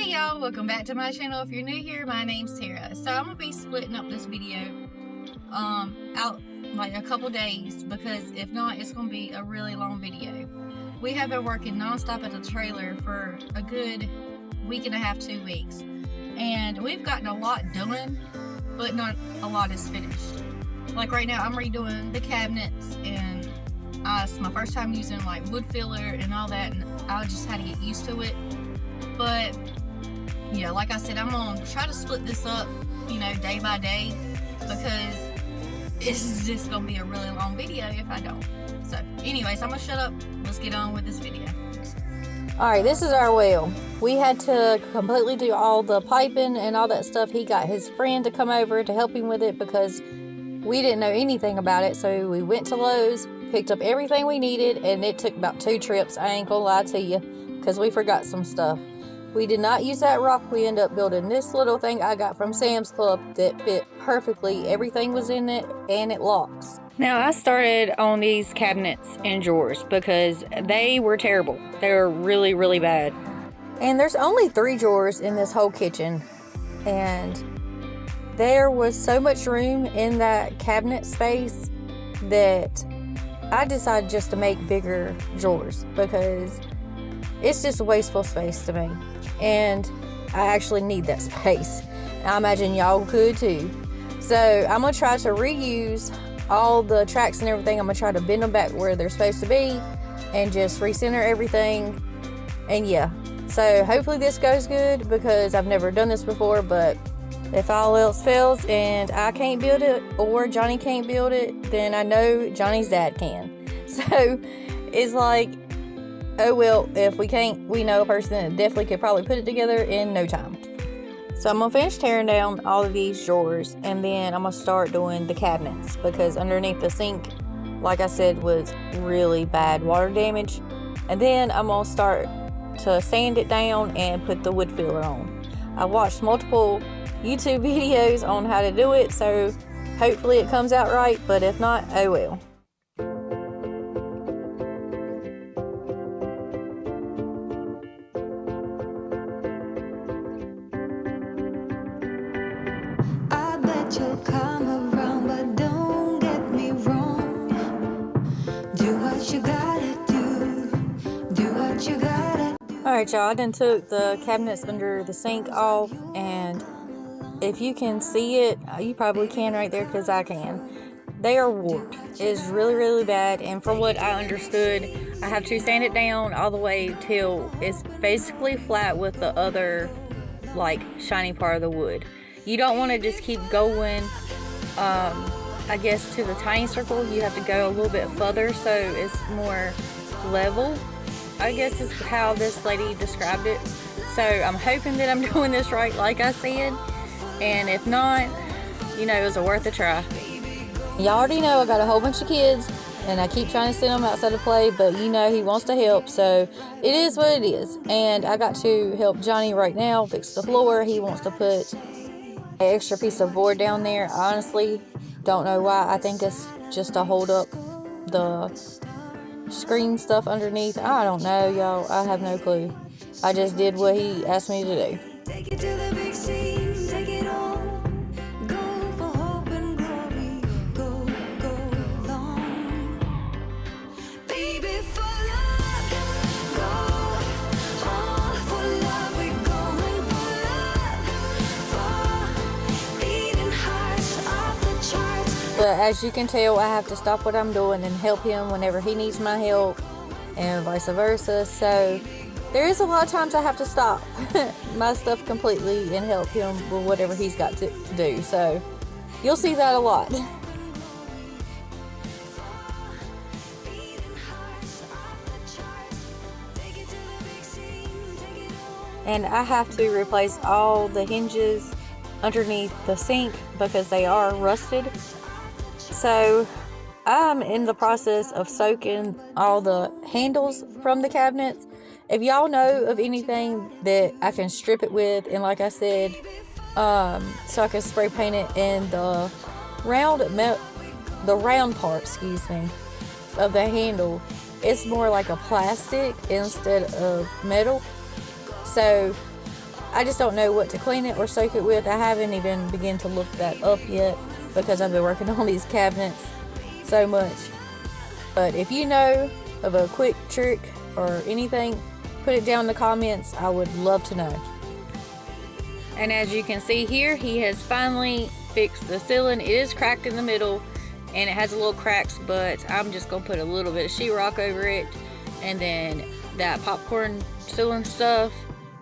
Hey y'all, welcome back to my channel. If you're new here, my name's Tarah. So I'm gonna be splitting up this video out like a couple days, because if not, it's gonna be a really long video. We have been working non-stop at the trailer for a good week and a half, 2 weeks, and we've gotten a lot done, but not a lot is finished. Like right now I'm redoing the cabinets, and it's my first time using like wood filler and all that, and I just had to get used to it. But yeah, like I said, I'm gonna try to split this up, day by day, because it's just gonna be a really long video if I don't. So anyways, I'm gonna shut up. Let's get on with this video. Alright, this is our well. We had to completely do all the piping and all that stuff. He got his friend to come over to help him with it because we didn't know anything about it. So we went to Lowe's, picked up everything we needed, and it took about 2 trips. I ain't gonna lie to you, because we forgot some stuff. We did not use that rock. We ended up building this little thing I got from Sam's Club that fit perfectly. Everything was in it, and it locks. Now, I started on these cabinets and drawers because they were terrible. They were really, really bad. And there's only 3 drawers in this whole kitchen, and there was so much room in that cabinet space that I decided just to make bigger drawers because it's just a wasteful space to me, and I actually need that space. I imagine y'all could too. So I'm gonna try to reuse all the tracks and everything. I'm gonna try to bend them back where they're supposed to be and just recenter everything. And yeah, so hopefully this goes good because I've never done this before. But if all else fails and I can't build it or Johnny can't build it, then I know Johnny's dad can. So it's like, oh well, if we can't, we know a person that definitely could probably put it together in no time. So I'm going to finish tearing down all of these drawers, and then I'm going to start doing the cabinets, because underneath the sink, like I said, was really bad water damage. And then I'm going to start to sand it down and put the wood filler on. I watched multiple YouTube videos on how to do it, so hopefully it comes out right, but if not, oh well. You'll come around, but don't get me wrong. Do what you gotta do what you gotta do. Alright y'all, I done took the cabinets under the sink off, and if you can see it, you probably can right there because I can. They are warped. It's really, really bad, and from what I understood, I have to sand it down all the way till it's basically flat with the other like shiny part of the wood. You don't want to just keep going, I guess, to the tiny circle. You have to go a little bit further so it's more level, I guess is how this lady described it. So I'm hoping that I'm doing this right, like I said, and if not, it was worth a try. Y'all already know I got a whole bunch of kids, and I keep trying to send them outside to play, but he wants to help, so it is what it is. And I got to help Johnny right now fix the floor. He wants to put an extra piece of board down there. I honestly don't know why. I think it's just to hold up the screen stuff underneath. I don't know, y'all. I have no clue. I just did what he asked me to do. Take it to the big scene, take it all. Go for hope and glory. Go long. Baby, for love. Go all for love. We're going for love. For beating hearts off the charts. But as you can tell, I have to stop what I'm doing and help him whenever he needs my help, and vice versa. So there is a lot of times I have to stop my stuff completely and help him with whatever he's got to do. So you'll see that a lot. And I have to replace all the hinges underneath the sink because they are rusted. So I'm in the process of soaking all the handles from the cabinets. If y'all know of anything that I can strip it with, and like I said, so I can spray paint it in the round part, of the handle, it's more like a plastic instead of metal. So I just don't know what to clean it or soak it with. I haven't even begun to look that up yet because I've been working on these cabinets so much. But if you know of a quick trick or anything, put it down in the comments. I would love to know. And as you can see here, he has finally fixed the ceiling. It is cracked in the middle and it has a little cracks, but I'm just gonna put a little bit of sheetrock over it and then that popcorn ceiling stuff,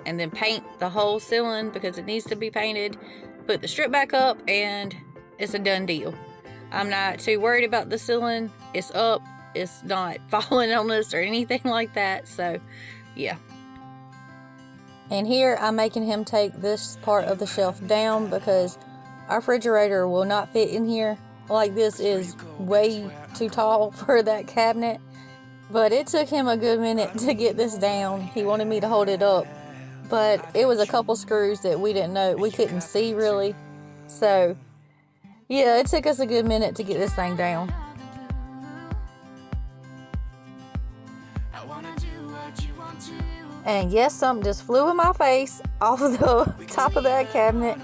and then paint the whole ceiling because it needs to be painted. Put the strip back up and it's a done deal. I'm not too worried about the ceiling. It's up, it's not falling on us or anything like that, so yeah. And here I'm making him take this part of the shelf down because our refrigerator will not fit in here. Like, this is way too tall for that cabinet. But it took him a good minute to get this down. He wanted me to hold it up, but it was a couple screws that we didn't know, we couldn't see really. So yeah, it took us a good minute to get this thing down. And yes, something just flew in my face off of the top of that cabinet,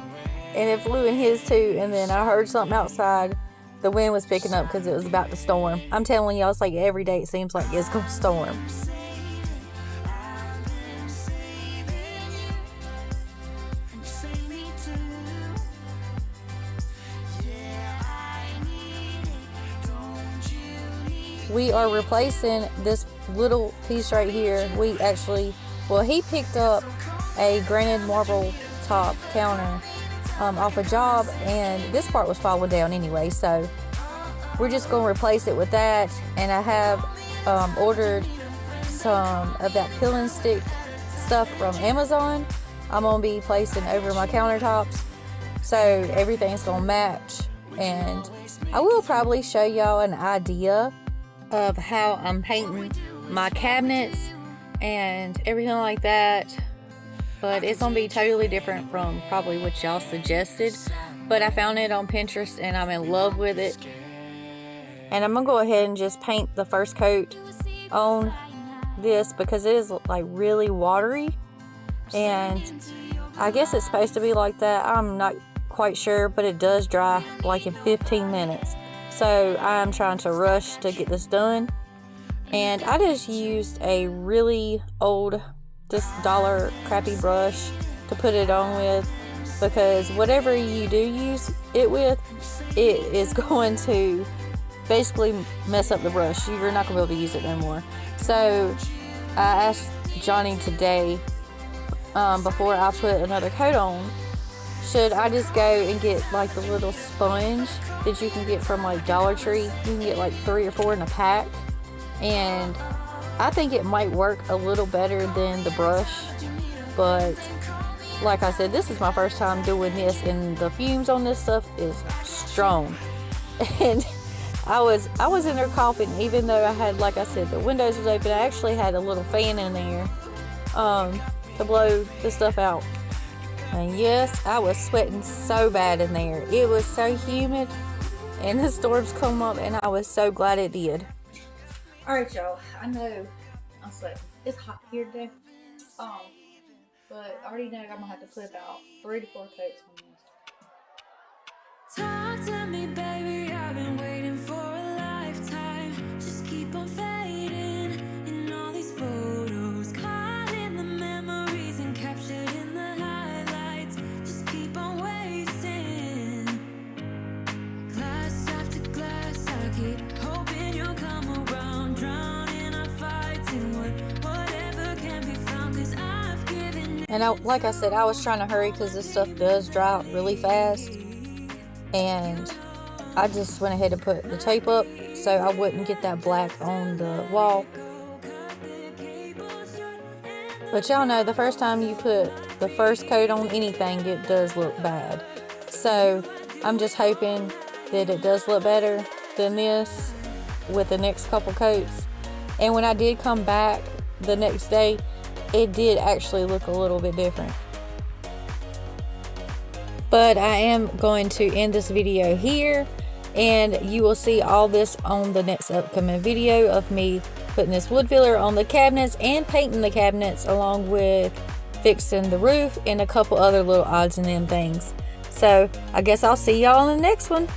and it flew in his too. And then I heard something outside. The wind was picking up because it was about to storm. I'm telling y'all, it's like every day it seems like it's gonna storm. We are replacing this little piece right here. We actually, well, he picked up a granite marble top counter off a job, and this part was falling down anyway, so we're just going to replace it with that. And I have ordered some of that peel and stick stuff from Amazon. I'm going to be placing over my countertops so everything's going to match, and I will probably show y'all an idea of how I'm painting my cabinets and everything like that, but it's gonna be totally different from probably what y'all suggested. But I found it on Pinterest and I'm in love with it, and I'm gonna go ahead and just paint the first coat on this because it is like really watery, and I guess it's supposed to be like that. I'm not quite sure, but it does dry like in 15 minutes. So I'm trying to rush to get this done, and I just used a really old, this dollar crappy brush to put it on with, because whatever you do use it with, it is going to basically mess up the brush. You're not going to be able to use it no more. So I asked Johnnie today, before I put another coat on, should I just go and get like the little sponge that you can get from like Dollar Tree? You can get like 3 or 4 in a pack, and I think it might work a little better than the brush. But like I said, this is my first time doing this, and the fumes on this stuff is strong. And I was in there coughing, even though I had, like I said, the windows was open. I actually had a little fan in there to blow the stuff out. And yes, I was sweating so bad in there. It was so humid, and the storms come up, and I was so glad it did. Alright, y'all, I know I'm sweating. It's hot here today. But I already know I'm gonna have to put about 3 to 4 coats on this. Talk to me, baby, I've been waiting for a lifetime. Just keep on fading in all these photos, caught in the memories and captured in the highlights. Just keep on wasting glass after glass. I keep hoping you'll come around, drowning our fights in whatever can be found, 'cause I've given. And like I said, I was trying to hurry because this stuff does dry out really fast. And I just went ahead and put the tape up so I wouldn't get that black on the wall. But y'all know, the first time you put the first coat on anything, it does look bad. So I'm just hoping that it does look better than this with the next couple coats. And when I did come back the next day, it did actually look a little bit different. But I am going to end this video here, and you will see all this on the next upcoming video of me putting this wood filler on the cabinets and painting the cabinets, along with fixing the roof, and a couple other little odds and end things. So I guess I'll see y'all in the next one.